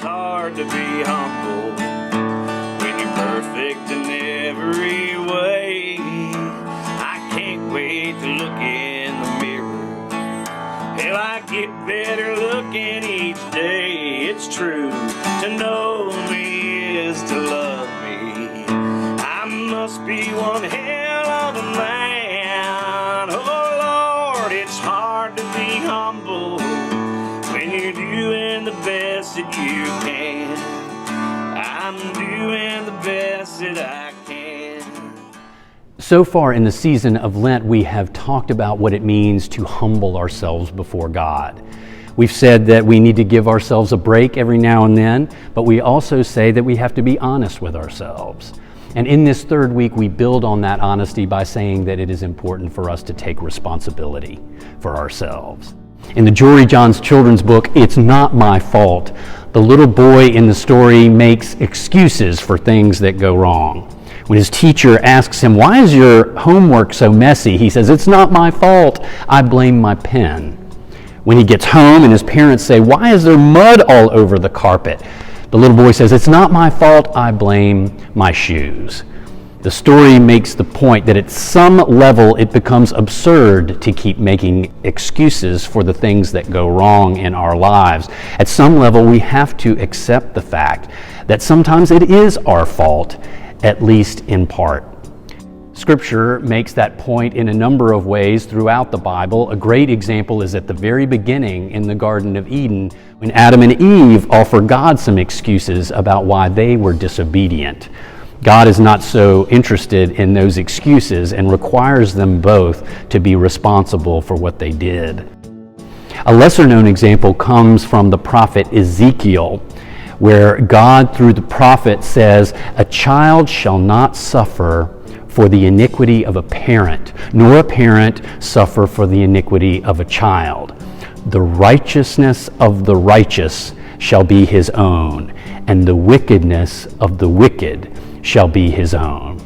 hard to be humble when you're perfect in every way. I can't wait to look in the mirror. Hell, I get better looking each day. It's true, to know me is to love me. I must be one hell of a man. Oh Lord, it's hard to be humble when you're doing the best that you can. I'm doing the best that I can. So far in the season of Lent, we have talked about what it means to humble ourselves before God. We've said that we need to give ourselves a break every now and then, but we also say that we have to be honest with ourselves. And in this third week, we build on that honesty by saying that it is important for us to take responsibility for ourselves. In the Jory Johns children's book, It's Not My Fault, the little boy in the story makes excuses for things that go wrong. When his teacher asks him, "Why is your homework so messy?" he says, "It's not my fault. I blame my pen." When he gets home and his parents say, "Why is there mud all over the carpet?" the little boy says, "It's not my fault. I blame my shoes." The story makes the point that at some level it becomes absurd to keep making excuses for the things that go wrong in our lives. At some level, we have to accept the fact that sometimes it is our fault, at least in part. Scripture makes that point in a number of ways throughout the Bible. A great example is at the very beginning in the Garden of Eden, when Adam and Eve offer God some excuses about why they were disobedient. God is not so interested in those excuses and requires them both to be responsible for what they did. A lesser-known example comes from the prophet Ezekiel, where God, through the prophet, says, "A child shall not suffer for the iniquity of a parent, nor a parent suffer for the iniquity of a child. The righteousness of the righteous shall be his own, and the wickedness of the wicked shall be his own."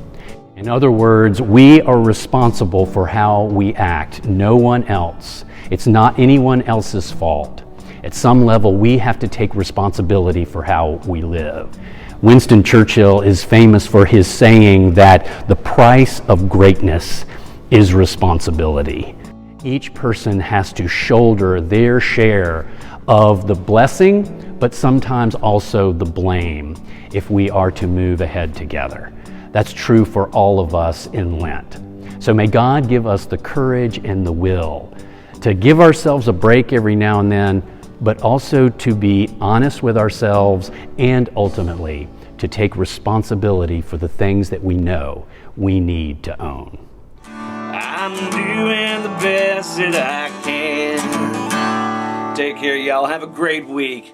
In other words, we are responsible for how we act, no one else. It's not anyone else's fault. At some level, we have to take responsibility for how we live. Winston Churchill is famous for his saying that the price of greatness is responsibility. Each person has to shoulder their share of the blessing, but sometimes also the blame, if we are to move ahead together. That's true for all of us in Lent. So may God give us the courage and the will to give ourselves a break every now and then, but also to be honest with ourselves and ultimately to take responsibility for the things that we know we need to own. I'm doing the best that I can. Take care, y'all. Have a great week.